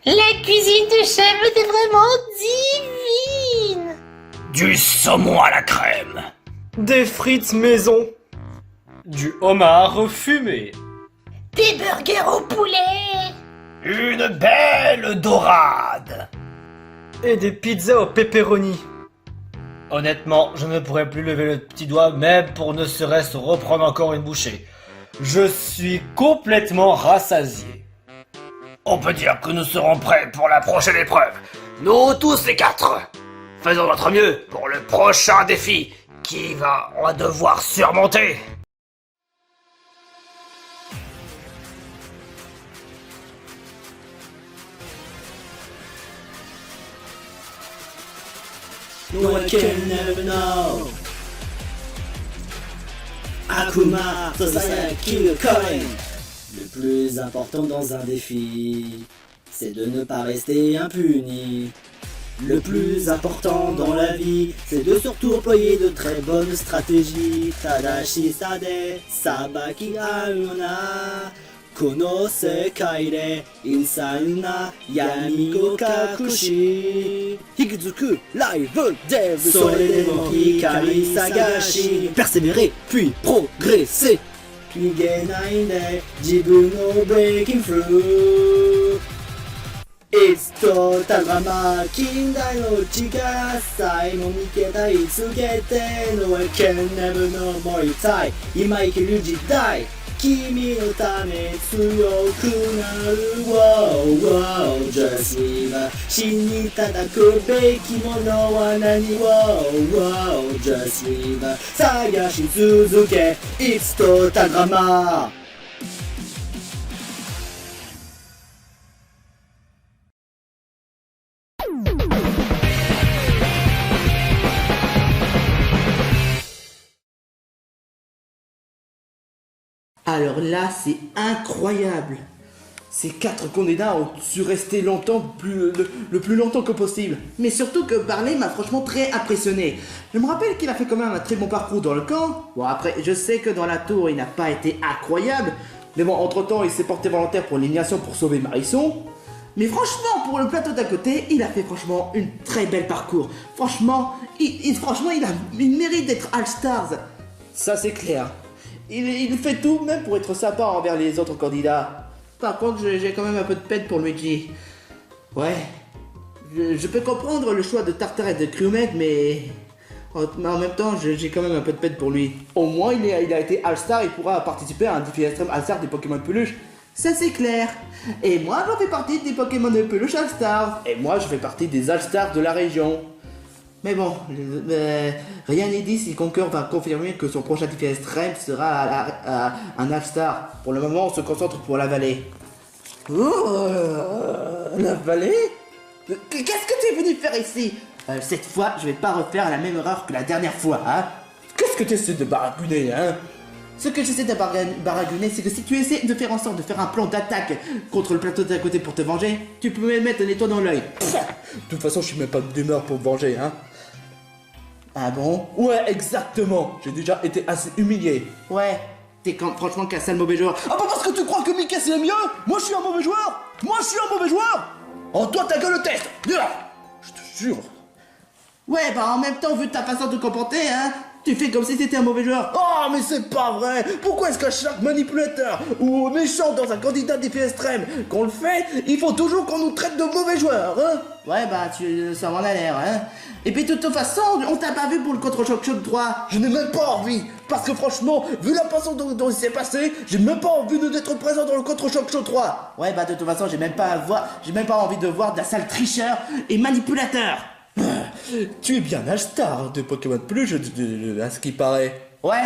La cuisine de chef était vraiment divine. Du saumon à la crème. Des frites maison. Du homard fumé. Des burgers au poulet. Une belle dorade. Et des pizzas au pepperoni. Honnêtement, je ne pourrais plus lever le petit doigt même pour ne serait-ce reprendre encore une bouchée. Je suis complètement rassasié. On peut dire que nous serons prêts pour la prochaine épreuve. Nous tous les quatre. Faisons notre mieux pour le prochain défi on va devoir surmonter. No one can never know. Akuma, Sasaki le coin. Le plus important dans un défi, c'est de ne pas rester impuni. Le plus important dans la vie, c'est de surtout employer de très bonnes stratégies. Tadashi sade, sabaki ayona. Kono sekai de insane na yami go kakushi. Hikuzuku live dev. Soremo hikari sagashi. Persévérer, puis progresser. Kigenai de jibun no breaking through. It's total drama, kindai no chikara sai no miketai tsukete no I can never know more itai. Ima ikeru jidai. 君のため強くなる Wow, wow, just live 死に叩くべきものは何 Wow, wow, just live 探し続け It's total drama Alors là, c'est incroyable. Ces 4 candidats ont su rester longtemps, le plus longtemps que possible. Mais surtout que Barney m'a franchement très impressionné. Je me rappelle qu'il a fait quand même un très bon parcours dans le camp. Bon après, je sais que dans la tour, il n'a pas été incroyable. Mais bon, entre temps, il s'est porté volontaire pour l'élimination pour sauver Marisson. Mais franchement, pour le plateau d'à côté, il a fait franchement une très belle parcours. Franchement, il mérite d'être All-Stars. Ça c'est clair. Il fait tout, même pour être sympa envers les autres candidats. Par contre, j'ai quand même un peu de peine pour Luigi. Ouais, je peux comprendre le choix de Tartare et de Crewmate, mais en même temps, j'ai quand même un peu de peine pour lui. Au moins, il a été All-Star, il pourra participer à un défi extrême All-Star des Pokémon de peluche. Ça c'est clair. Et moi, j'en fais partie des Pokémon de peluche All-Star. Et moi, je fais partie des All-Stars de la région. Mais bon, rien n'est dit si Conquer va confirmer que son prochain défi extrême sera un All-Star. Pour le moment, on se concentre pour la vallée. Oh, la vallée? Qu'est-ce que tu es venu faire ici? Cette fois, je vais pas refaire la même erreur que la dernière fois, hein? Qu'est-ce que tu essaies de baragouiner, hein? Ce que j'essaie de baragouiner, c'est que si tu essaies de faire en sorte de faire un plan d'attaque contre le plateau d'à côté pour te venger, tu peux me mettre un étoile dans l'œil. De toute façon, je suis même pas d'humeur pour me venger, hein. Ah bon? Ouais, exactement. J'ai déjà été assez humilié. Ouais, t'es franchement qu'un sale mauvais joueur. Ah bah parce que tu crois que Mickey c'est le mieux? Moi je suis un mauvais joueur? Moi je suis un mauvais joueur? Oh toi ta gueule le test. Je te jure. Ouais, bah en même temps, vu ta façon de comporter, hein, tu fais comme si t'étais un mauvais joueur. Oh, mais c'est pas vrai. Pourquoi est-ce qu'à chaque manipulateur ou méchant dans un candidat défi extrême qu'on le fait, il faut toujours qu'on nous traite de mauvais joueurs, hein? Ouais, bah, ça m'en a l'air, hein. Et puis, de toute façon, on t'a pas vu pour le contre-choc Choc 3. Je n'ai même pas envie. Parce que franchement, vu la façon dont il s'est passé, j'ai même pas envie d'être présent dans le contre-choc Choc 3. Ouais, bah, de toute façon, j'ai même pas envie de voir de la sale tricheur et manipulateur. Tu es bien All-Star de Pokémon Plus, à ce qui paraît. Ouais.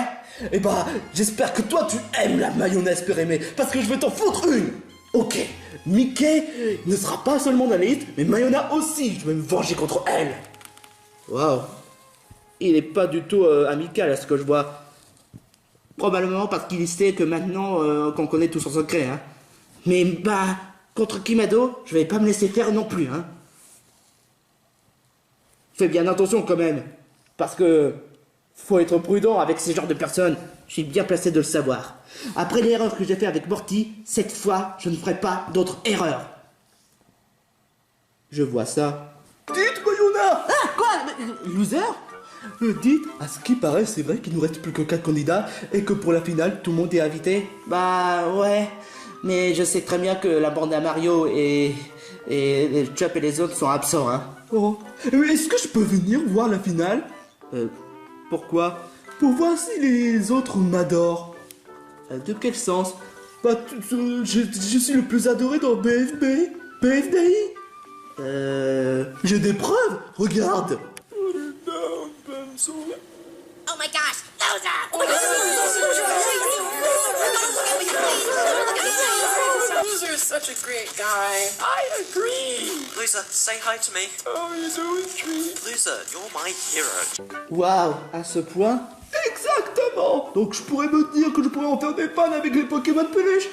Et bah, j'espère que toi tu aimes la mayonnaise périmée, parce que je vais t'en foutre une. Ok, Mickey ne sera pas seulement dans la liste, mais Mayona aussi, je vais me venger contre elle. Waouh. Il est pas du tout amical à ce que je vois. Probablement parce qu'il sait que maintenant qu'on connaît tout son secret, hein. Mais bah, contre Kimado, je vais pas me laisser faire non plus, hein. Fais bien attention quand même, parce que faut être prudent avec ce genre de personnes. Je suis bien placé de le savoir. Après l'erreur que j'ai fait avec Morty, cette fois, je ne ferai pas d'autres erreurs. Je vois ça. Dites, Mayona! Ah, quoi? Loser? Dites, à ce qui paraît, c'est vrai qu'il nous reste plus que 4 candidats et que pour la finale, tout le monde est invité? Bah ouais, mais je sais très bien que la bande à Mario et Chop et les autres sont absents, hein. Oh, mais est-ce que je peux venir voir la finale? Pourquoi? Pour voir si les autres m'adorent. De quel sens? Bah, je suis le plus adoré dans BFDI. J'ai des preuves, regarde. Oh my gosh, loser! Loser's such a great guy. I agree. Loser, say hi to me. Oh, he's always great. Loser, you're my hero. Waouh, à ce point? Exactement. Donc je pourrais me dire que je pourrais en faire des fans avec les Pokémon peluche.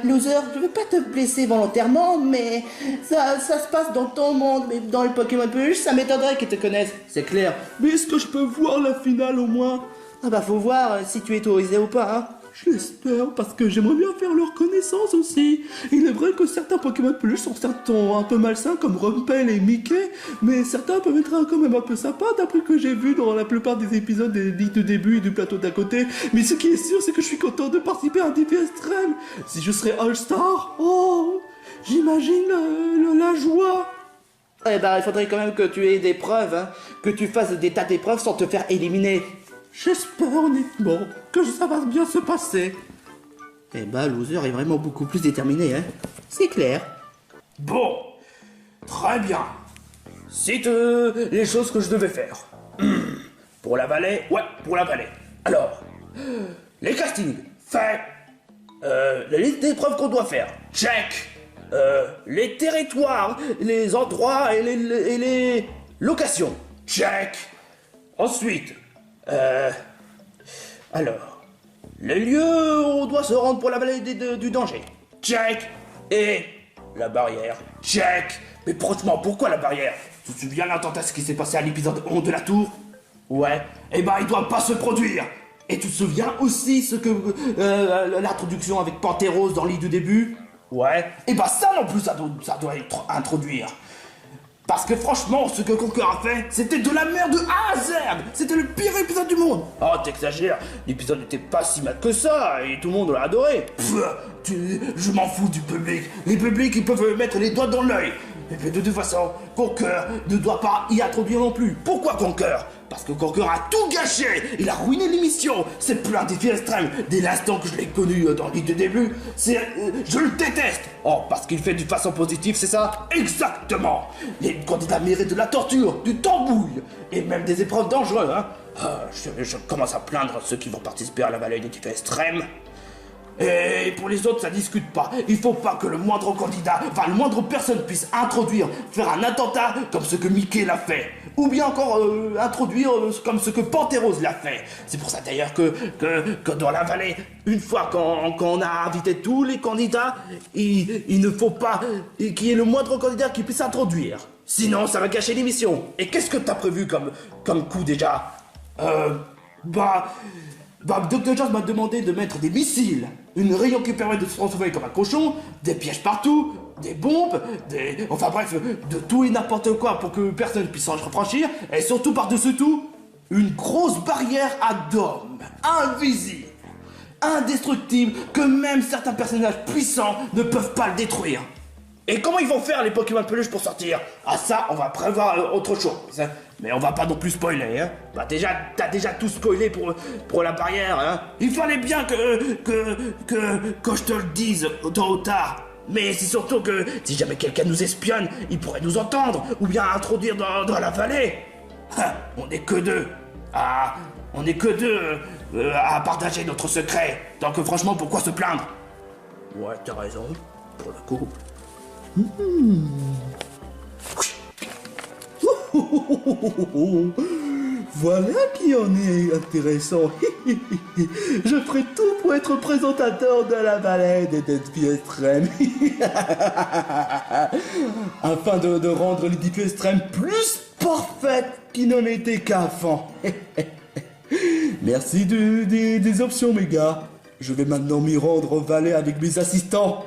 Loser, je veux pas te blesser volontairement, mais ça se passe dans ton monde, mais dans les Pokémon peluche, ça m'étonnerait qu'ils te connaissent. C'est clair. Mais est-ce que je peux voir la finale au moins? Ah bah faut voir si tu es autorisé ou pas, hein. Je l'espère, parce que j'aimerais bien faire leur connaissance aussi. Il est vrai que certains Pokémon peluche sont certains un peu malsains, comme Rumpel et Mickey, mais certains peuvent être quand même un peu sympas, d'après ce que j'ai vu dans la plupart des épisodes des lits de début et du plateau d'à côté. Mais ce qui est sûr, c'est que je suis content de participer à un défi extrême. Si je serais All-Star, oh, j'imagine la joie. Eh ben, il faudrait quand même que tu aies des preuves, hein, que tu fasses des tas d'épreuves sans te faire éliminer. J'espère honnêtement que ça va bien se passer. Eh ben, Loser est vraiment beaucoup plus déterminé, hein. C'est clair. Bon, très bien. C'est les choses que je devais faire. Pour la vallée, ouais, pour la vallée. Alors, les castings, fait. La liste d'épreuves qu'on doit faire, check. Les territoires, les endroits et les locations, check. Ensuite, alors, les lieux où on doit se rendre pour la vallée du danger, check. Et la barrière, check. Mais franchement, pourquoi la barrière? Tu te souviens l'attentat, ce qui s'est passé à l'épisode 11 de la tour? Ouais, eh ben il doit pas se produire. Et tu te souviens aussi ce que l'introduction avec Panthéros dans l'île du début? Ouais, et bah ça non plus ça doit être introduire. Parce que franchement, ce que Conker a fait, c'était de la merde de A à Z. C'était le pire épisode du monde. Oh, t'exagères, l'épisode n'était pas si mal que ça, et tout le monde l'a adoré. Je m'en fous du public. Les publics, ils peuvent mettre les doigts dans l'œil. Mais de toute façon, Conker ne doit pas y introduire non plus. Pourquoi Conker? Parce que Conker a tout gâché. Il a ruiné l'émission. C'est plein de défis extrêmes. Dès l'instant que je l'ai connu dans le de début, je le déteste. Oh, parce qu'il fait d'une façon positive, c'est ça? Exactement. Les candidats méritent de la torture, du tambouille, et même des épreuves dangereuses, hein. Je commence à plaindre ceux qui vont participer à la vallée des défis extrêmes. Et pour les autres, ça discute pas. Il faut pas que le moindre candidat, enfin le moindre personne puisse faire un attentat comme ce que Mickey l'a fait. Ou bien encore introduire comme ce que Panthéros l'a fait. C'est pour ça d'ailleurs que dans la vallée, une fois qu'on a invité tous les candidats, il ne faut pas qu'il y ait le moindre candidat qui puisse introduire. Sinon, ça va gâcher l'émission. Et qu'est-ce que t'as prévu comme coup déjà? Dr. Jones m'a demandé de mettre des missiles, une rayon qui permet de se transformer comme un cochon, des pièges partout, des bombes, enfin bref, de tout et n'importe quoi pour que personne puisse s'en franchir, et surtout par-dessus tout, une grosse barrière à dôme, invisible, indestructible, que même certains personnages puissants ne peuvent pas le détruire. Et comment ils vont faire les Pokémon peluche pour sortir? Ah ça, on va prévoir autre chose. Mais on va pas non plus spoiler, hein. Bah t'as déjà tout spoilé pour la barrière, hein. Il fallait bien que je te le dise tôt ou tard. Mais c'est surtout que si jamais quelqu'un nous espionne, il pourrait nous entendre ou bien introduire dans la vallée. On n'est que deux. À partager notre secret. Donc franchement, pourquoi se plaindre? Ouais, t'as raison. Pour le coup. Voilà qui en est intéressant. Je ferai tout pour être présentateur de la vallée des défis extrêmes. Afin de rendre les défis extrêmes plus parfaites qu'ils n'en étaient qu'avant. Merci des options, mes gars. Je vais maintenant m'y rendre au Valais avec mes assistants.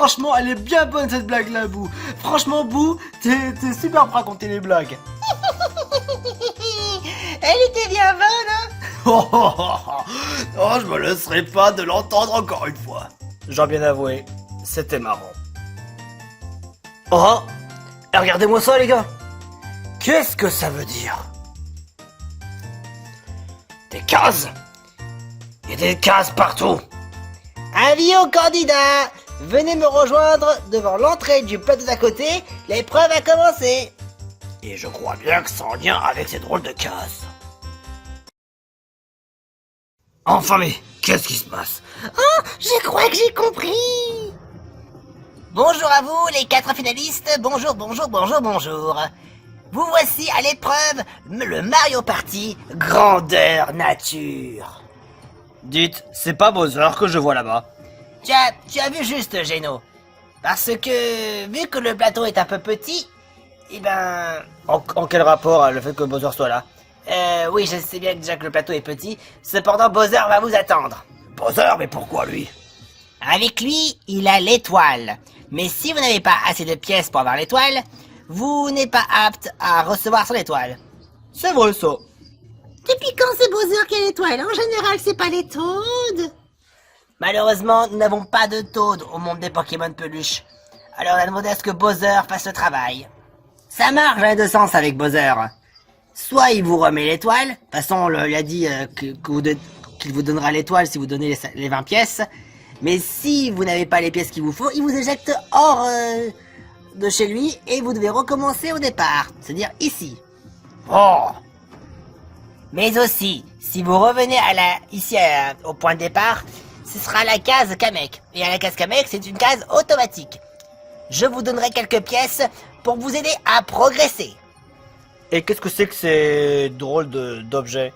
franchement, elle est bien bonne cette blague-là, Boo. Franchement, Boo, t'es super pour raconter les blagues. Elle était bien bonne, hein. Oh, je me laisserai pas de l'entendre encore une fois. J'en bien avoué, c'était marrant. Oh, et regardez-moi ça les gars. Qu'est-ce que ça veut dire? Des cases? Il y a des cases partout. Avis aux candidats, venez me rejoindre devant l'entrée du plateau d'à côté, l'épreuve a commencé. Et je crois bien que c'est en lien avec ces drôles de cases. Enfin mais, qu'est-ce qui se passe? Oh, je crois que j'ai compris. Bonjour à vous les 4 finalistes, bonjour. Vous voici à l'épreuve, le Mario Party grandeur nature. Dites, c'est pas Bowser que je vois là-bas. Tu as vu juste, Geno. Parce que, vu que le plateau est un peu petit, eh ben... En quel rapport le fait que Bowser soit là? Oui, je sais bien déjà que le plateau est petit, cependant Bowser va vous attendre. Bowser, mais pourquoi lui? Avec lui, il a l'étoile. Mais si vous n'avez pas assez de pièces pour avoir l'étoile, vous n'êtes pas apte à recevoir son étoile. C'est vrai ça. Depuis quand c'est Bowser qui a l'étoile? En général, c'est pas les Toads. Malheureusement, nous n'avons pas de Toad au monde des Pokémon peluches. Alors on a demandé à ce que Bowser fasse le travail. Ça marche dans les deux sens avec Bowser. Soit il vous remet l'étoile, de toute façon il a dit qu'il vous donnera l'étoile si vous donnez les 20 pièces. Mais si vous n'avez pas les pièces qu'il vous faut, il vous éjecte hors de chez lui et vous devez recommencer au départ, c'est-à-dire ici. Oh. Mais aussi, si vous revenez au point de départ, ce sera la case Kamek. Et à la case Kamek, c'est une case automatique. Je vous donnerai quelques pièces pour vous aider à progresser. Et qu'est-ce que c'est que ces drôles d'objets?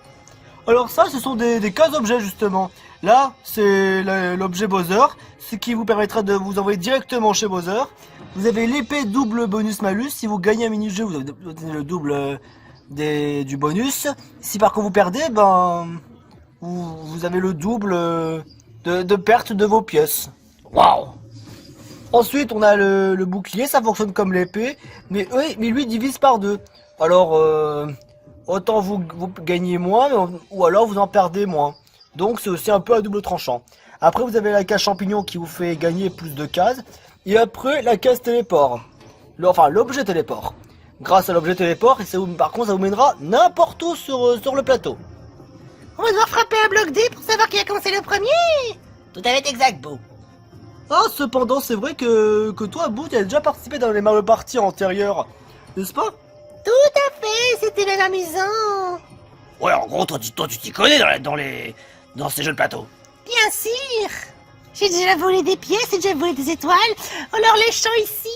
Alors ça, ce sont des cases objets justement. Là, c'est l'objet Bowser, ce qui vous permettra de vous envoyer directement chez Bowser. Vous avez l'épée double bonus-malus. Si vous gagnez un mini-jeu, vous obtenez le double du bonus. Si par contre vous perdez, vous avez le double de perte de vos pièces. Waouh! Ensuite, on a le bouclier, ça fonctionne comme l'épée, mais lui divise par 2. Alors, autant vous gagnez moins, ou alors vous en perdez moins. Donc c'est aussi un peu à double tranchant. Après vous avez la case champignon qui vous fait gagner plus de cases. Et après la case téléport. Enfin l'objet téléport. Grâce à l'objet téléport, par contre ça vous mènera n'importe où sur le plateau. On va devoir frapper un bloc D pour savoir qui a commencé le premier. Tout à fait exact, Boo. Ah cependant c'est vrai que toi Boo tu as déjà participé dans les Mario Party antérieurs. N'est-ce pas? Tout à fait, c'était bien amusant. Ouais en gros toi tu t'y connais dans ces jeux de plateau. Bien sûr. J'ai déjà volé des pièces, j'ai déjà volé des étoiles. Alors les champs ici.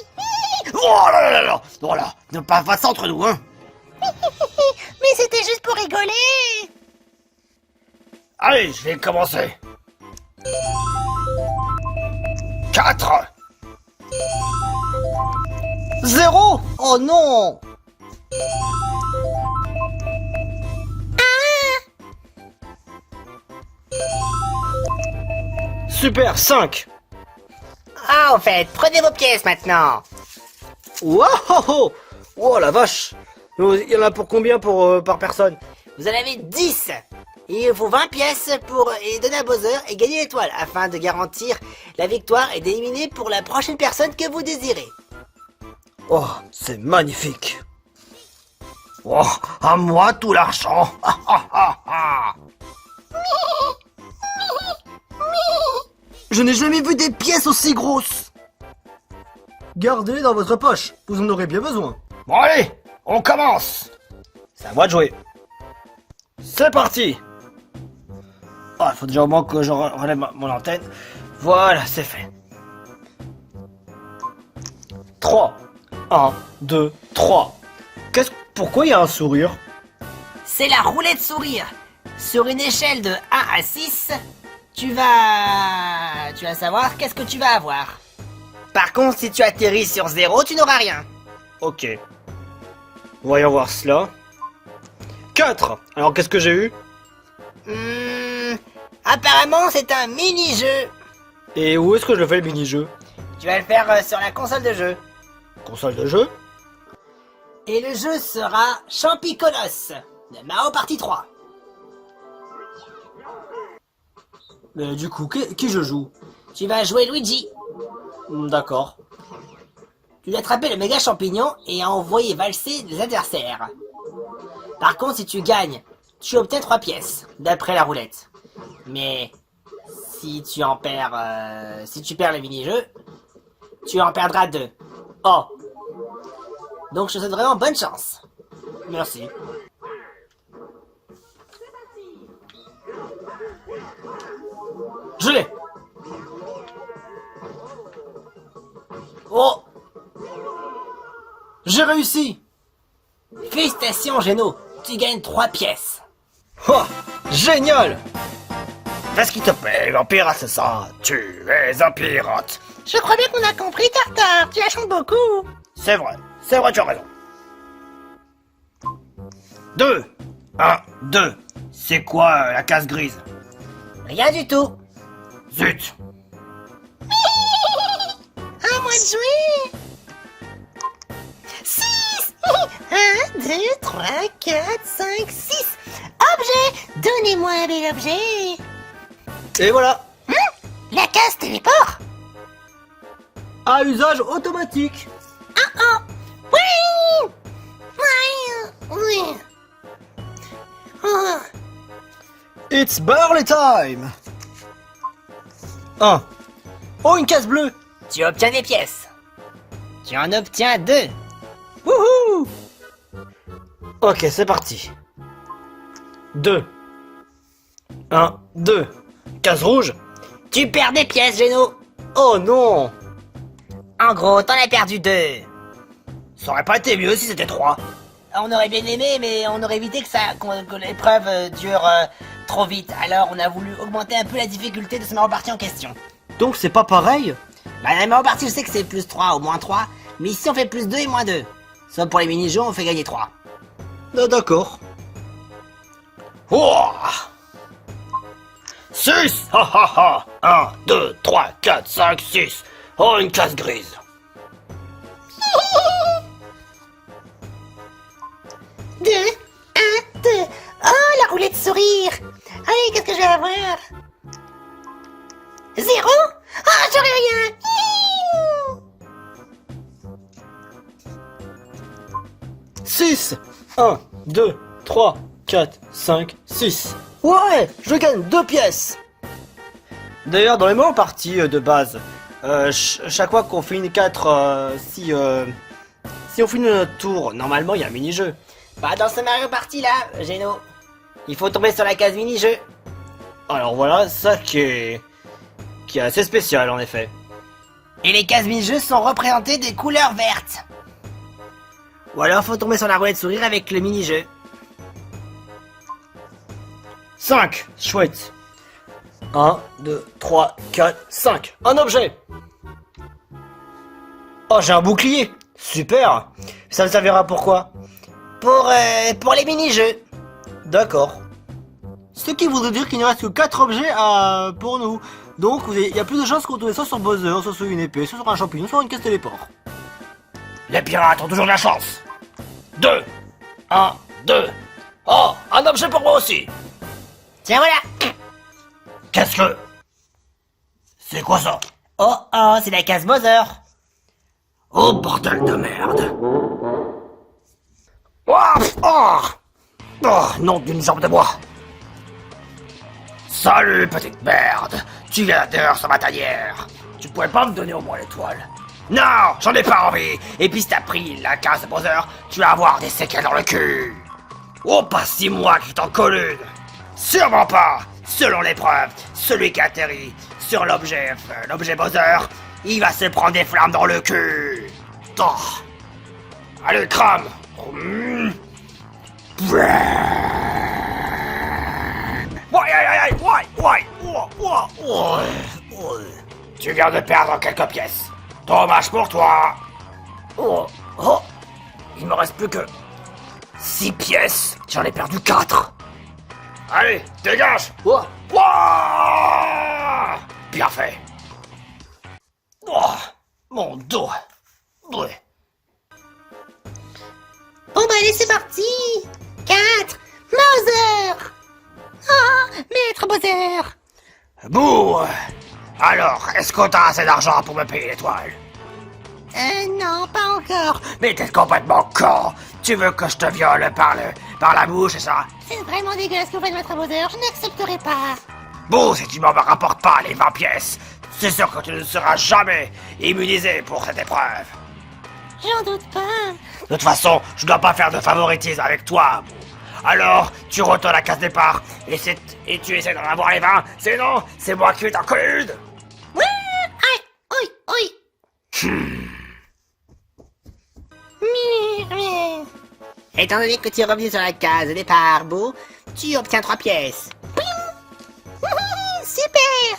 Oh là là là. Voilà, ne pas ça entre nous hein. Mais c'était juste pour rigoler. Allez, je vais commencer. 4 0. Oh non. Super, 5. Ah, au fait, prenez vos pièces maintenant. Wow. Oh la vache. Il y en a pour combien par personne? Vous en avez 10. Et il faut 20 pièces pour donner à Bowser et gagner l'étoile afin de garantir la victoire et d'éliminer pour la prochaine personne que vous désirez. Oh, c'est magnifique. Oh, à moi tout l'argent. Je n'ai jamais vu des pièces aussi grosses. Gardez-les dans votre poche, vous en aurez bien besoin. Bon allez, on commence. C'est à moi de jouer. C'est parti. Oh, il faut déjà au moins que je relève mon antenne. Voilà, c'est fait. 3. 1, 2, 3. Pourquoi il y a un sourire? C'est la roulette sourire. Sur une échelle de 1 à 6, tu vas savoir qu'est-ce que tu vas avoir. Par contre, si tu atterris sur 0, tu n'auras rien. Ok. Voyons voir cela. 4. Alors qu'est-ce que j'ai eu? Apparemment, c'est un mini-jeu. Et où est-ce que je fais le mini-jeu? Tu vas le faire sur la console de jeu. Console de jeu? Et le jeu sera Champicolos, de Mao partie 3. Mais du coup, qui je joue? Tu vas jouer Luigi. D'accord. Tu dois attraper le méga champignon et envoyer valser les adversaires. Par contre, si tu gagnes, tu obtiens 3 pièces, d'après la roulette. Mais si tu en perds, si tu perds le mini-jeu, tu en perdras 2. Oh, Donc je te souhaite vraiment bonne chance. merci. Je l'ai. Oh, J'ai réussi. félicitations Geno, tu gagnes 3 pièces. Oh, génial. Qu'est-ce qui te plaît, un pirate, c'est ça? Tu es un pirate. Je crois bien qu'on a compris, Tartare, tu la chantes beaucoup. C'est vrai, tu as raison. 2. 1, 2. C'est quoi la case grise? Rien du tout. Zut. À moi de jouer. 6. 1, 2, 3, 4, 5, 6. Objet. Donnez-moi un bel objet. Et voilà. La case téléport. À usage automatique. Oui. Oui. Oui. Oh. It's barley time. 1. Oh, une case bleue. Tu obtiens des pièces. Tu en obtiens 2. Wouhou. Ok, c'est parti. 2. 1, 2. Case rouge. Tu perds des pièces, Geno. Oh non. En gros, t'en as perdu 2. Ça aurait pas été mieux si c'était 3. On aurait bien aimé, mais on aurait évité que l'épreuve dure trop vite. Alors on a voulu augmenter un peu la difficulté de ce Mario Party en question. Donc c'est pas pareil? Bah la Mario Party, je sais que c'est plus 3 ou moins 3, mais ici on fait plus 2 et moins 2. Sauf pour les mini-jeux, on fait gagner 3. Ah, d'accord. Oh 6. Ha ha ha. 1, 2, 3, 4, 5, 6. Oh, une case grise. 2, 1, 2. Oh, la roulette sourire. Allez, qu'est-ce que je vais avoir? 0. Ah, j'aurai rien. 6. 1, 2, 3, 4, 5, 6. Ouais, je gagne 2 pièces. D'ailleurs, dans les Mario Party de base, chaque fois qu'on finit 4, si on finit notre tour, normalement il y a un mini-jeu. Bah dans ce Mario Party là, Geno, il faut tomber sur la case mini-jeu. Alors voilà, ça qui est assez spécial en effet. Et les cases mini-jeux sont représentées des couleurs vertes. Ou alors faut tomber sur la roulette sourire avec le mini-jeu. 5, chouette. 1, 2, 3, 4, 5. Un objet. Oh, j'ai un bouclier. Super. Ça me servira pour quoi? Pour les mini-jeux. D'accord. Ce qui voudrait dire qu'il ne reste que 4 objets pour nous. Donc il y a plus de chances qu'on tombe soit sur Bowser, soit sur une épée, soit sur un champignon, soit sur une caisse téléport. Les pirates ont toujours de la chance. 2. 1, 2. Oh, un objet pour moi aussi. Tiens voilà. Qu'est-ce que... C'est quoi ça? Oh oh, c'est la case Bowser. Oh, bordel de merde. Oh, nom d'une jambe de bois. Salut, petite merde. Tu viens d'heure sur ma tanière. Tu pourrais pas me donner au moins l'étoile? Non, j'en ai pas envie. Et puis si t'as pris la case de Bowser, tu vas avoir des séquelles dans le cul. Oh, pas si moi qui t'en colle une. Sûrement pas. Selon l'épreuve, celui qui atterrit sur l'objet Bowser, il va se prendre des flammes dans le cul. Oh. Allez, crame. Tu viens de perdre quelques pièces. Dommage pour toi. Oh, il me reste plus que 6 pièces. J'en ai perdu 4. Allez, dégage. Bien fait. Mon dos. Ouais. Bon bah allez, c'est parti. 4. Bowser. Oh, maître Bowser. Bouh. Alors, est-ce que t'as assez d'argent pour me payer l'étoile? Non, pas encore. Mais t'es complètement con. Tu veux que je te viole par la bouche, c'est ça? C'est vraiment dégueulasse que vous faites, maître Bowser. Je n'accepterai pas. Bon, si tu m'en rapportes pas les 20 pièces, c'est sûr que tu ne seras jamais immunisé pour cette épreuve. J'en doute pas. De toute façon, je dois pas faire de favoritisme avec toi. Alors, tu retournes à la case départ et tu essaies d'en avoir les 20, sinon, c'est moi qui vais t'en coller une. Ouais. Aïe. Oui, oui. Mais. Étant donné que tu es revenu sur la case de départ, Boo, tu obtiens 3 pièces. Super.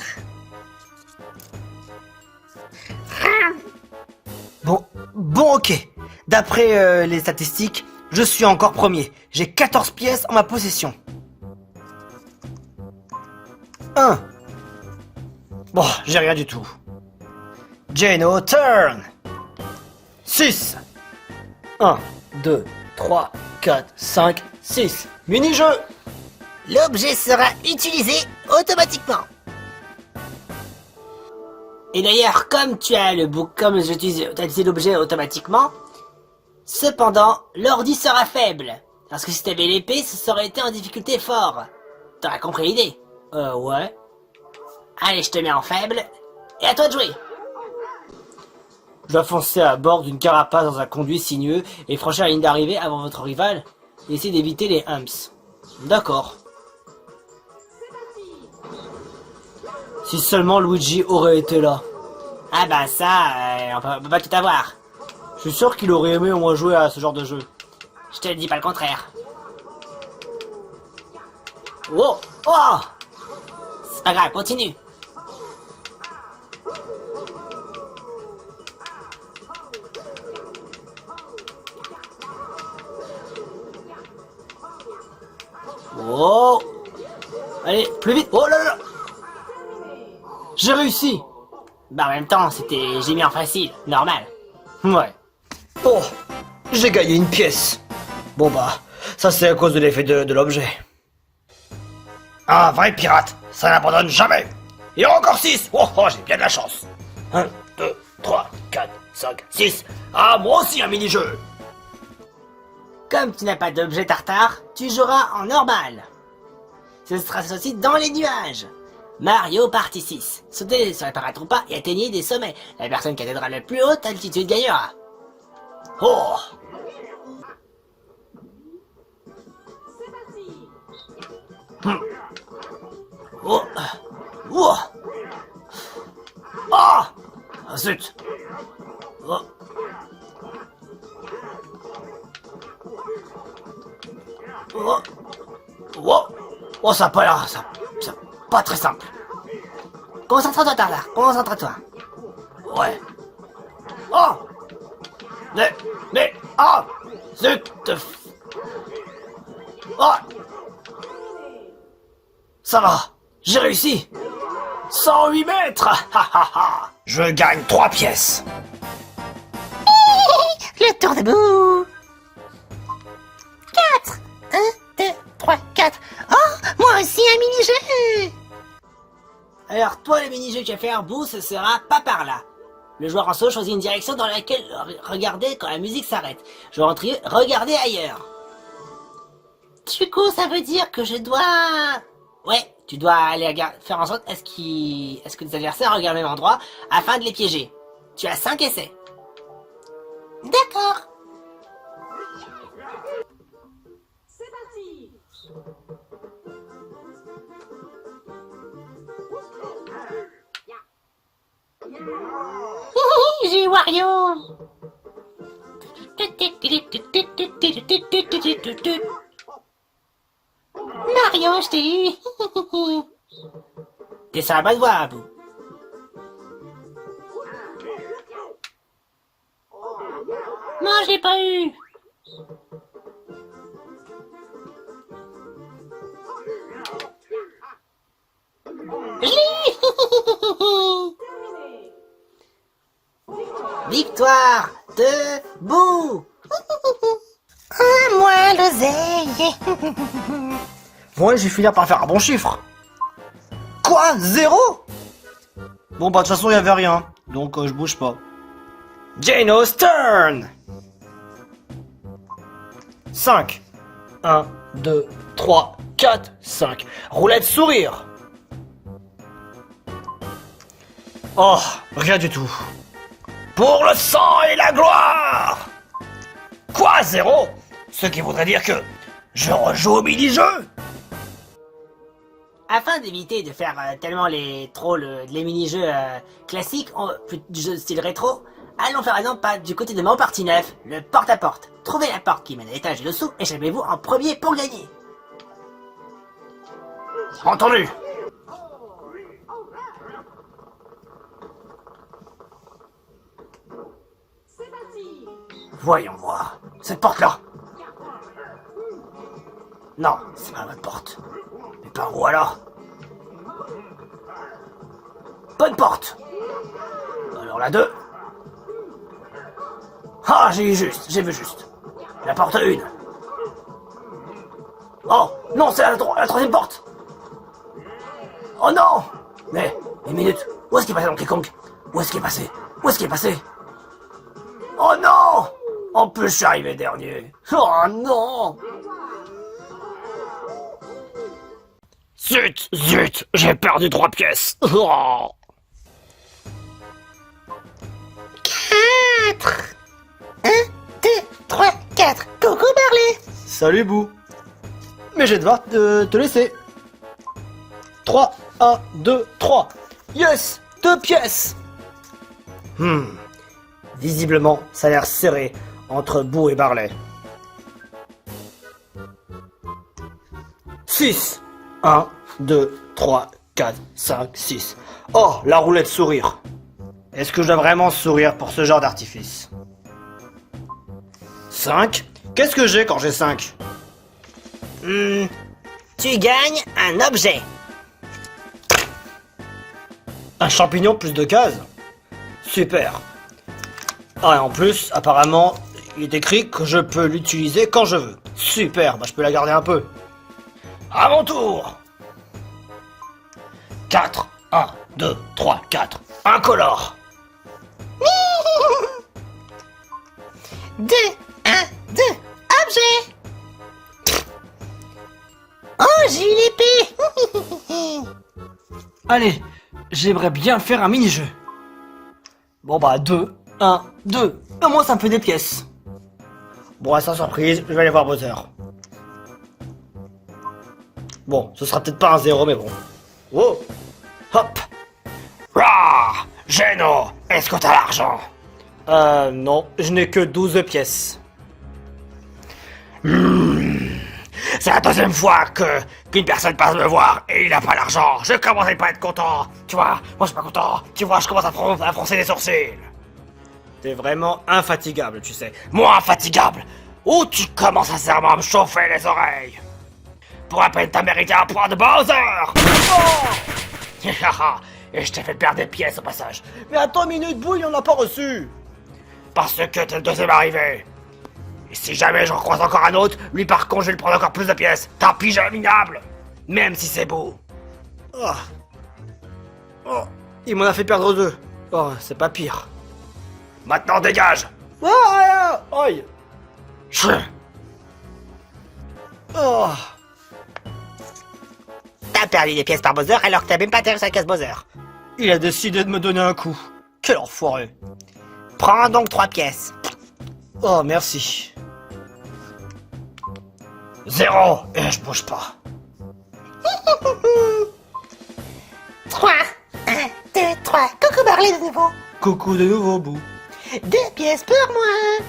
Bon, ok. D'après les statistiques, je suis encore premier. J'ai 14 pièces en ma possession. 1. Bon, j'ai rien du tout. Geno, turn. 6. 1, 2, 3, 4, 5, 6. Mini-jeu. L'objet sera utilisé automatiquement. Et d'ailleurs, comme tu as le bouc, comme t'as utilisé l'objet automatiquement, cependant, l'ordi sera faible. Parce que si t'avais l'épée, ça aurait été en difficulté fort. T'auras compris l'idée? Ouais. Allez, je te mets en faible, et à toi de jouer. Je dois foncer à bord d'une carapace dans un conduit sinueux et franchir la ligne d'arrivée avant votre rival et essayer d'éviter les humps. D'accord. Si seulement Luigi aurait été là. Ah bah ça, on peut pas tout avoir. Je suis sûr qu'il aurait aimé au moins jouer à ce genre de jeu. Je te dis pas le contraire. Oh! Oh! C'est pas grave, continue. Oh! Allez, plus vite! Oh là là! J'ai réussi! Bah en même temps, j'ai mis en facile, normal. Ouais. Oh! J'ai gagné une pièce! Bon bah, ça c'est à cause de l'effet de l'objet. Un vrai pirate, ça n'abandonne jamais! Et encore 6! Oh, j'ai bien de la chance! 1, 2, 3, 4, 5, 6! Ah, moi aussi un mini-jeu! Comme tu n'as pas d'objet tartare, tu joueras en normal. Ce sera aussi dans les nuages. Mario Party 6. Sautez sur les paratroupes et atteignez des sommets. La personne qui atteindra la plus haute altitude gagnera. Oh! Oh! Oh! Ah! Ah, zut! Oh! Oh! Oh! Oh, ça a pas l'air, ça pas très simple. Concentre-toi, Tartare, concentre-toi. Ouais. Oh! Mais, ah! Zut! Oh! Ça va, j'ai réussi! 108 mètres! Ha ha ha! Je gagne 3 pièces! Le tour de bout. 4. 1, 2, 3, 4. Oh, moi aussi un mini-jeu. Alors toi, le mini-jeu que tu vas faire, Boo, ce sera pas par là. Le joueur en saut choisit une direction dans laquelle regarder quand la musique s'arrête. Je rentre regarder ailleurs. Du coup, ça veut dire que je dois... Ouais, tu dois aller faire en sorte est-ce que les adversaires regardent au même endroit afin de les piéger. Tu as 5 essais. D'accord. C'est parti. J'ai Wario. Mario, je t'ai eu. T'es sur la bonne voie, Boo. Non, je l'ai pas eu. Je l'ai eu. Victoire de Boo. Moi l'oseille. Ouais, je vais finir par faire un bon chiffre. Quoi? 0? Bon, bah, de toute façon, il y avait rien. Donc, je bouge pas. Jano's turn! 5. 1, 2, 3, 4, 5. Roulette sourire. Oh, rien du tout. Pour le sang et la gloire! Quoi, 0? Ce qui voudrait dire que je rejoue au mini-jeu? Afin d'éviter de faire tellement les mini-jeux classiques, du jeu style rétro, allons faire un exemple pas du côté de mon parti 9, le porte-à-porte. Trouvez la porte qui mène à l'étage dessous et échappez-vous en premier pour gagner. Entendu. Voyons voir. Cette porte-là. Non, c'est pas la bonne porte. Mais par où alors? Bonne porte. Alors la 2. Ah, j'ai vu juste. La porte 1. Oh, non, c'est la troisième porte. Oh non. Mais, une minute. Où est-ce qu'il est passé Donkey Kong? Où est-ce qu'il est passé? Oh non. En plus, je suis arrivé dernier. Oh non. Zut, j'ai perdu 3 pièces. Oh. 4. 1, 2, 3, 4. Coucou Barley. Salut Boo. Mais je vais devoir te laisser. 3, 1, 2, 3. Yes, 2 pièces. Visiblement, ça a l'air serré entre Boo et Barley. 6. 1, 2, 3, 4, 5, 6. Oh, la roulette sourire. Est-ce que je dois vraiment sourire pour ce genre d'artifice? 5. Qu'est-ce que j'ai quand j'ai 5? Tu gagnes un objet. Un champignon plus de cases? Super. Ah, et en plus, apparemment, il est écrit que je peux l'utiliser quand je veux. Super, bah je peux la garder un peu. À mon tour. 4, 1, 2, 3, 4. Incolore. 2, 1, 2. Objet. Oh, j'ai eu l'épée. Allez, j'aimerais bien faire un mini-jeu. Bon bah 2, 1, 2. Au moins ça me fait des pièces. Bon, sans surprise, je vais aller voir Bowser. Bon, ce sera peut-être pas un 0, mais bon. Oh. Hop. Rah. Geno, est-ce que t'as l'argent? Non, je n'ai que 12 pièces. C'est la deuxième fois qu'une personne passe me voir et il n'a pas l'argent. Je commence à pas être content. Tu vois, moi je suis pas content. Tu vois, je commence à froncer les sourcils. T'es vraiment infatigable, tu sais. Moi infatigable? Ou tu commences à sérieusement me chauffer les oreilles? Pour à peine t'as mérité un point de Bowser. Oh. Et je t'ai fait perdre des pièces au passage. Mais attends une minute, Boo, il en a pas reçu. Parce que t'es le deuxième arrivé. Et si jamais j'en croise encore un autre, lui par contre je vais lui prendre encore plus de pièces. Tant pis, j'ai minable. Même si c'est beau. Oh. Oh. Il m'en a fait perdre 2. Oh, c'est pas pire. Maintenant dégage. Oh, aïe. Oh. T'as perdu des pièces par Bowser alors que t'as même pas atterri sur la case Bowser. Il a décidé de me donner un coup. Quel enfoiré. Prends donc 3 pièces. Oh, merci. 0 et je bouge pas. 3, 1, 2, 3. Coucou Barley de nouveau. Coucou de nouveau, Boo. 2 pièces pour moi.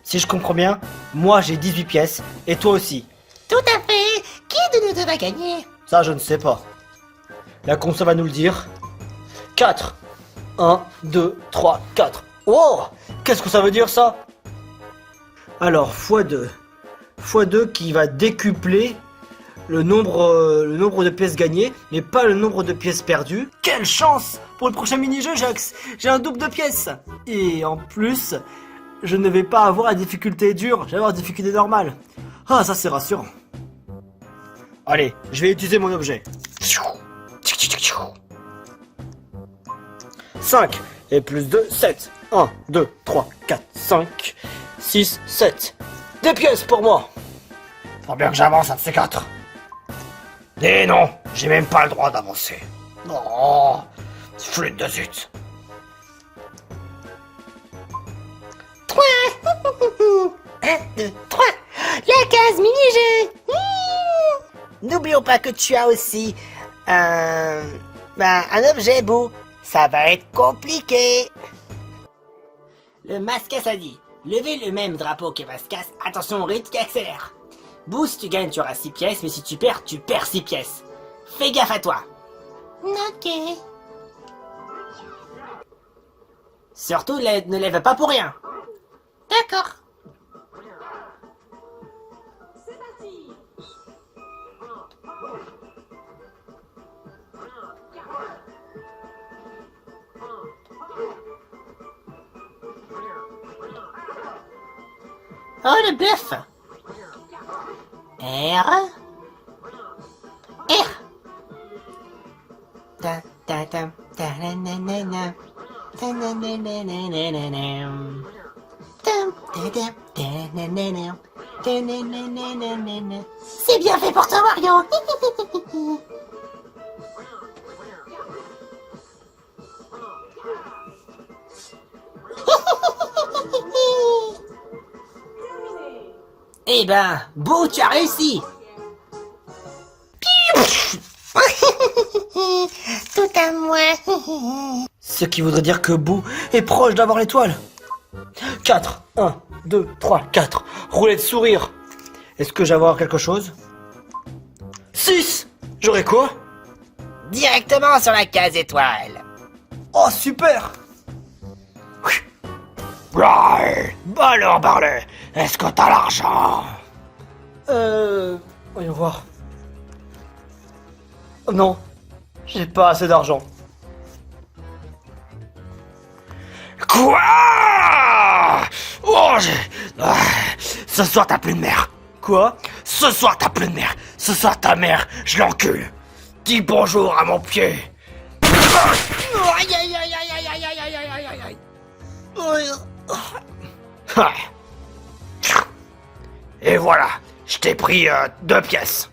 Si je comprends bien, moi j'ai 18 pièces et toi aussi. Tout à fait. Qui de nous deux va gagner? Ça, je ne sais pas. La console va nous le dire. 4. 1, 2, 3, 4. Oh! Qu'est-ce que ça veut dire, ça? Alors, x2. x2 qui va décupler le nombre de pièces gagnées, mais pas le nombre de pièces perdues. Quelle chance! Pour le prochain mini-jeu, j'ai un double de pièces. Et en plus, je ne vais pas avoir la difficulté dure, je vais avoir la difficulté normale. Ah, ça c'est rassurant. Allez, je vais utiliser mon objet. 5 et plus 2, 7. 1, 2, 3, 4, 5, 6, 7. Des pièces pour moi. Faut bien que j'avance un de ces 4. Et non, j'ai même pas le droit d'avancer. Oh, flûte de zut. 3 1, 2, 3 La case mini-jeu. N'oublions pas que tu as aussi un objet bout. Ça va être compliqué. Le Mascas a dit, levez le même drapeau que Mascas, attention au rythme qui accélère. Boo, si tu gagnes, tu auras 6 pièces, mais si tu perds 6 pièces. Fais gaffe à toi. Ok. Surtout, ne lève pas pour rien. D'accord. Oh, le bluff. R. Ta ta ta ta na na na na. Ta na na na na na na na. Ta ta ta ta na na na. Ta na na na na na na. C'est bien fait pour toi, Mario. Eh ben, Boo, tu as réussi. Tout à moi. Ce qui voudrait dire que Boo est proche d'avoir l'étoile. 4, 1, 2, 3, 4. Roulet de sourire. Est-ce que j'ai avoir quelque chose? 6. J'aurai quoi? Directement sur la case étoile. Oh, super. Ouais. Bah alors, Barley, est-ce que t'as l'argent? Voyons voir. Non, j'ai pas assez d'argent. Quoi? Oh, ce soir t'as plus de mère. Quoi? Ce soir t'as plus de mère. Ce soir ta mère, je l'encule. Dis bonjour à mon pied. Aïe aïe aïe aïe aïe aïe aïe aïe aïe aïe aïe. Ah. Et voilà, je t'ai pris 2 pièces.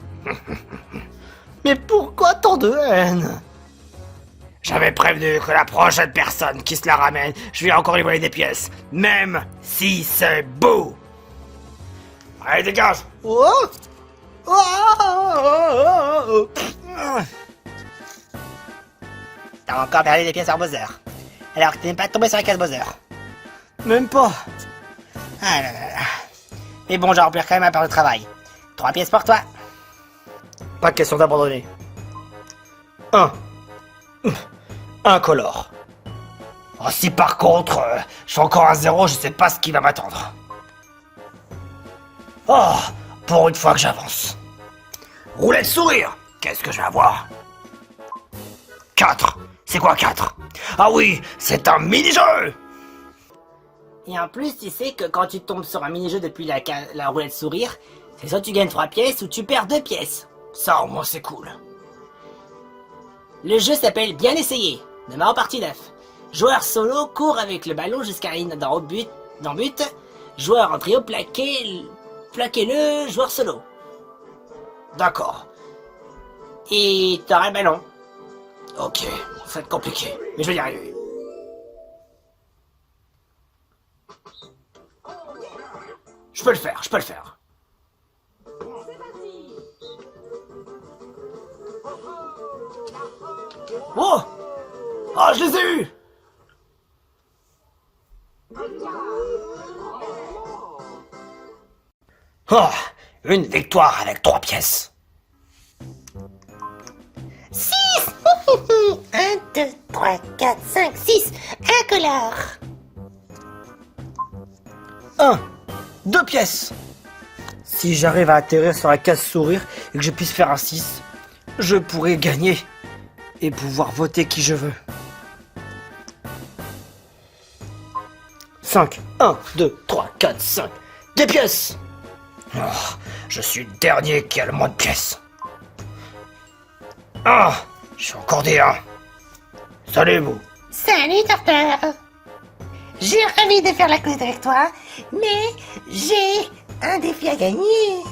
Mais pourquoi tant de haine? J'avais prévenu que la prochaine personne qui se la ramène, je vais encore lui voler des pièces. Même si c'est beau. Allez, dégage. Oh, oh, oh, oh. T'as encore perdu des pièces en Bowser. Alors que t'es même pas tombé sur la case Bowser. Même pas. Ah là là là. Mais bon, j'ai rempli quand même ma part de travail. 3 pièces pour toi. Pas question d'abandonner. 1. Incolore. Oh, si par contre, je suis encore à 0, je sais pas ce qui va m'attendre. Oh, pour une fois que j'avance. Roulet de sourire. Qu'est-ce que je vais avoir? 4. C'est quoi 4? Ah oui, c'est un mini-jeu. Et en plus, tu sais que quand tu tombes sur un mini-jeu depuis la roulette sourire, c'est soit tu gagnes 3 pièces ou tu perds 2 pièces. Ça, au moins, c'est cool. Le jeu s'appelle Bien essayé, démarre en partie 9. Joueur solo court avec le ballon jusqu'à la ligne dans but. Joueur en trio plaquez-le joueur solo. D'accord. Et t'auras le ballon. Ok, ça va être compliqué, mais je vais y arriver. Je peux le faire, je peux le faire. Oh! Ah, je les ai eus! Oh, une victoire avec 3 pièces. 6 1, 2, 3, 4, 5, 6 Incolore. 1. 2 pièces. Si j'arrive à atterrir sur la case sourire et que je puisse faire un 6, je pourrai gagner et pouvoir voter qui je veux. 5, 1, 2, 3, 4, 5. Des pièces! Oh, je suis le dernier qui a le moins de pièces. Ah, je suis encore des 1. Salut vous. Salut, Docteur. J'ai envie de faire la quiz avec toi, mais j'ai un défi à gagner.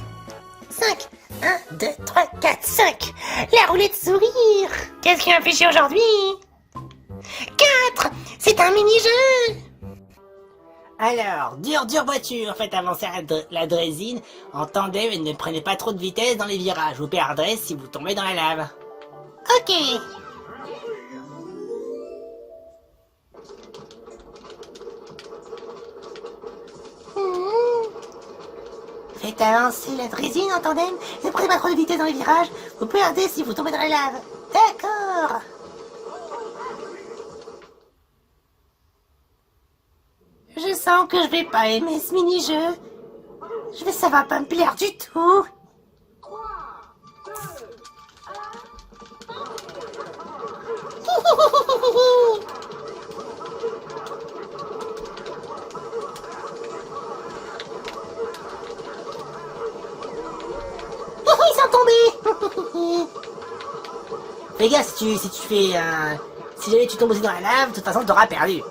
5, 1, 2, 3, 4, 5. La roulette sourire. Qu'est-ce qui m'a fait chier aujourd'hui? 4. C'est un mini-jeu. Alors, dur voiture, faites avancer la drésine en tandem et ne prenez pas trop de vitesse dans les virages. Vous perdrez si vous tombez dans la lave. Ok. Faites avancer la drésine en tandem, ne prenez pas trop de vitesse dans les virages, vous perdez si vous tombez dans la lave. D'accord. Je sens que je vais pas aimer ce mini-jeu. Ça va pas me plaire du tout. Ils sont tombés. Fais gaffe si tu fais un... Si jamais tu tombes aussi dans la lave, de toute façon t'auras perdu.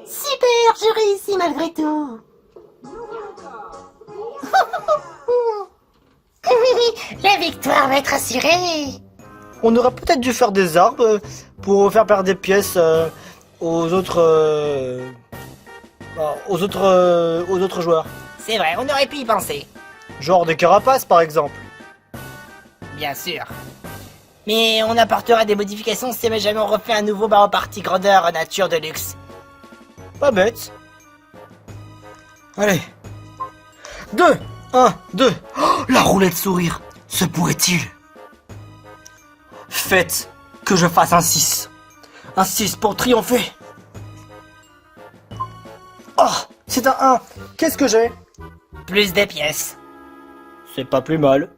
Super, je réussis malgré tout. La victoire va être assurée. On aurait peut-être dû faire des arbres pour faire perdre des pièces aux autres joueurs. C'est vrai, on aurait pu y penser. Genre des carapaces par exemple. Bien sûr. Mais on apportera des modifications si jamais on refait un nouveau Mario Party grandeur nature de luxe. Pas bête. Allez. 2, 1, 2. Oh, la roulette sourire. Se pourrait-il? Faites que je fasse un 6. Un 6 pour triompher. Oh, c'est un 1. Qu'est-ce que j'ai? Plus de pièces. C'est pas plus mal.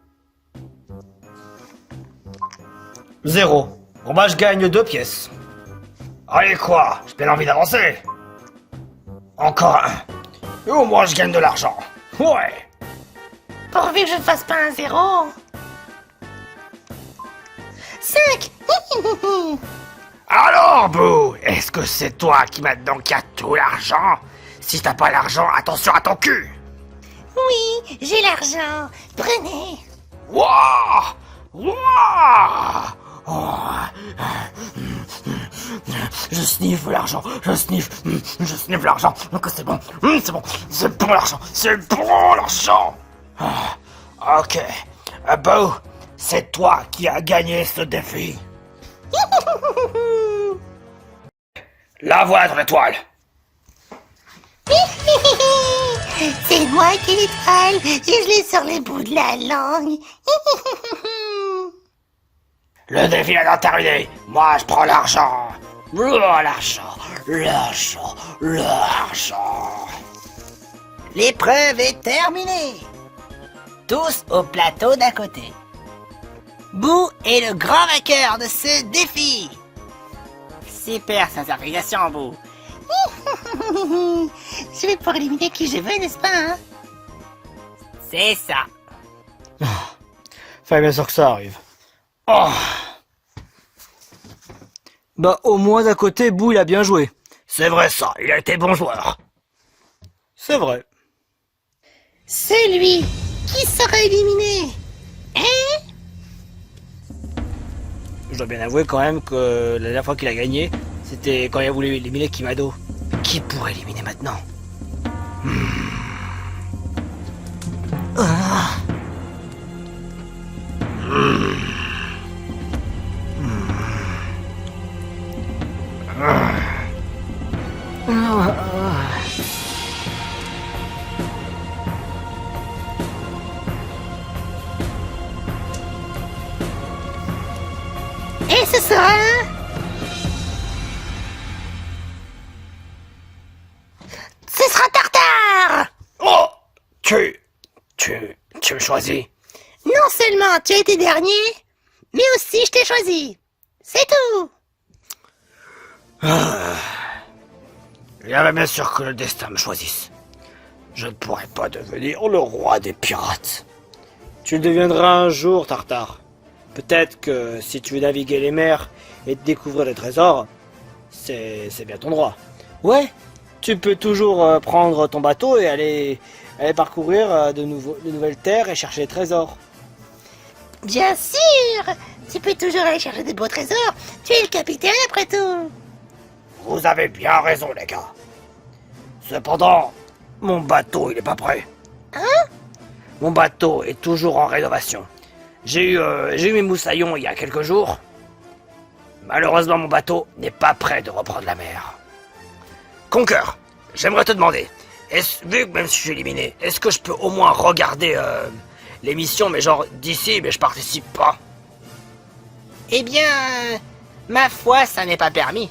0. Bon bah je gagne 2 pièces. Allez quoi, j'ai bien envie d'avancer. Encore un. Et au moins je gagne de l'argent. Ouais. Pourvu que je ne fasse pas un 0. 5. Alors Boo, est-ce que c'est toi qui maintenant qui as tout l'argent? Si t'as pas l'argent, attention à ton cul. Oui, j'ai l'argent. Prenez. Wouah! Wouah! Oh. Je sniffe l'argent, je sniffe l'argent. Donc c'est bon, c'est bon l'argent, c'est bon l'argent. Ah, ok, Bo, c'est toi qui as gagné ce défi. La voilà ton étoile. C'est moi qui ai l'étoile et je l'ai sur les bouts de la langue. Le défi est terminé. Moi, je prends l'argent. L'argent. L'épreuve est terminée. Tous au plateau d'à côté. Boo est le grand vainqueur de ce défi. Super synchronisation, Boo. Je vais pouvoir éliminer qui je veux, n'est-ce pas, hein? C'est ça. Fallait bien sûr que ça arrive. Oh. Bah au moins d'à côté, Boo il a bien joué. C'est vrai ça, il a été bon joueur. C'est vrai. Celui qui sera éliminé. Hein? Je dois bien avouer quand même que la dernière fois qu'il a gagné, c'était quand il a voulu éliminer Kimado. Qui pourrait éliminer maintenant? Et ce sera tu me choisis? Non seulement tu as été dernier, mais aussi je t'ai choisi. C'est tout. Il y avait bien sûr que le destin me choisisse. Je ne pourrais pas devenir le roi des pirates. Tu le deviendras un jour, Tartare. Peut-être que si tu veux naviguer les mers et découvrir les trésors, c'est bien ton droit. Ouais, tu peux toujours prendre ton bateau et aller parcourir de nouvelles terres et chercher les trésors. Bien sûr. Tu peux toujours aller chercher des beaux trésors. Tu es le capitaine après tout. Vous avez bien raison, les gars. Cependant, mon bateau, il est pas prêt. Hein? Mon bateau est toujours en rénovation. J'ai eu mes moussaillons il y a quelques jours. Malheureusement, mon bateau n'est pas prêt de reprendre la mer. Conquer, j'aimerais te demander, vu que même si je suis éliminé, est-ce que je peux au moins regarder l'émission, mais genre d'ici, mais je participe pas? Eh bien, ma foi, ça n'est pas permis.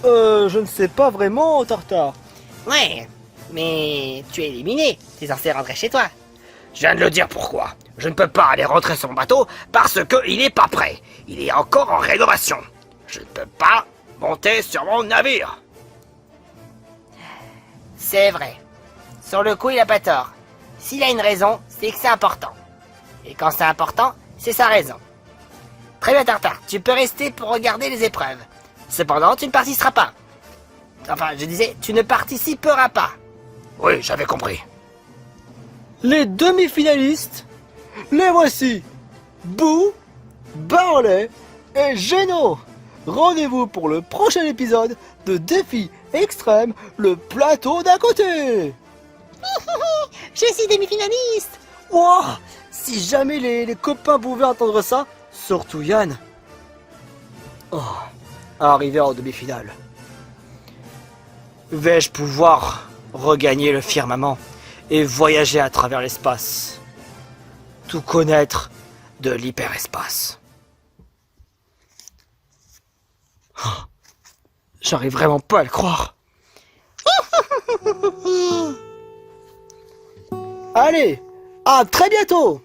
Je ne sais pas vraiment, Tartare. Ouais, mais tu es éliminé. Tu es censé rentrer chez toi. Je viens de le dire pourquoi. Je ne peux pas aller rentrer sur mon bateau parce que il est pas prêt. Il est encore en rénovation. Je ne peux pas monter sur mon navire. C'est vrai. Sur le coup, il a pas tort. S'il a une raison, c'est que c'est important. Et quand c'est important, c'est sa raison. Très bien, Tartare. Tu peux rester pour regarder les épreuves. Cependant, tu ne participeras pas. Enfin, je disais, tu ne participeras pas. Oui, j'avais compris. Les demi-finalistes, les voici. Boo, Barley et Geno. Rendez-vous pour le prochain épisode de Défi Extrême, le plateau d'à côté. Je suis demi-finaliste. Wow, si jamais les copains pouvaient entendre ça, surtout Yann. Oh, arrivé en demi-finale. Vais-je pouvoir regagner le firmament et voyager à travers l'espace? Tout connaître de l'hyperespace. Oh, j'arrive vraiment pas à le croire. Allez, à très bientôt.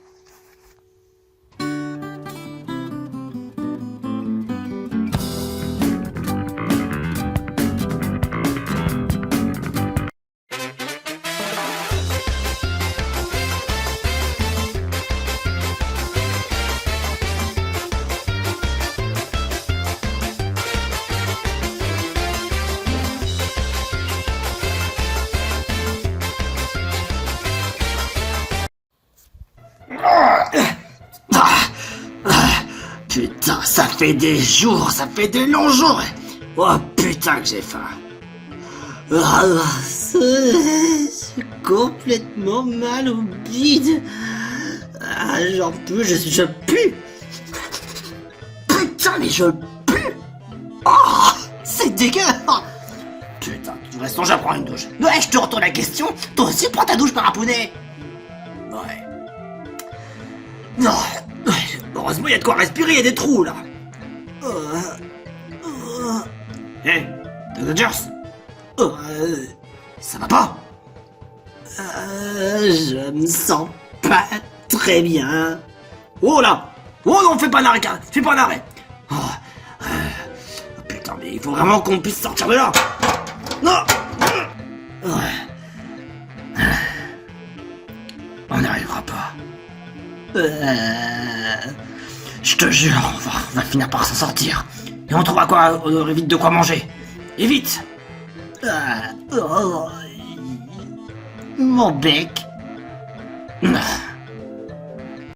Putain, ça fait des jours, ça fait des longs jours. Oh putain que j'ai faim. C'est complètement mal au bide. Ah, j'en peux, je pue. Putain, mais je pue. Oh, c'est dégueu. Putain, de toute façon, j'apprends une douche. Ouais, je te retourne la question. Toi aussi, prends ta douche, parapounet. Ouais. Non. Heureusement, il y a de quoi respirer, il y a des trous, là. Hé, The Dodgers. Ça va pas? Je me sens pas très bien. Oh là. Oh non, fais pas un arrêt, fais pas un arrêt. Oh, putain, mais il faut vraiment qu'on puisse sortir de là. Non. On n'arrivera pas. Je te jure, on va finir par s'en sortir. Et on trouvera quoi, on aurait vite de quoi manger. Et vite. Mon bec.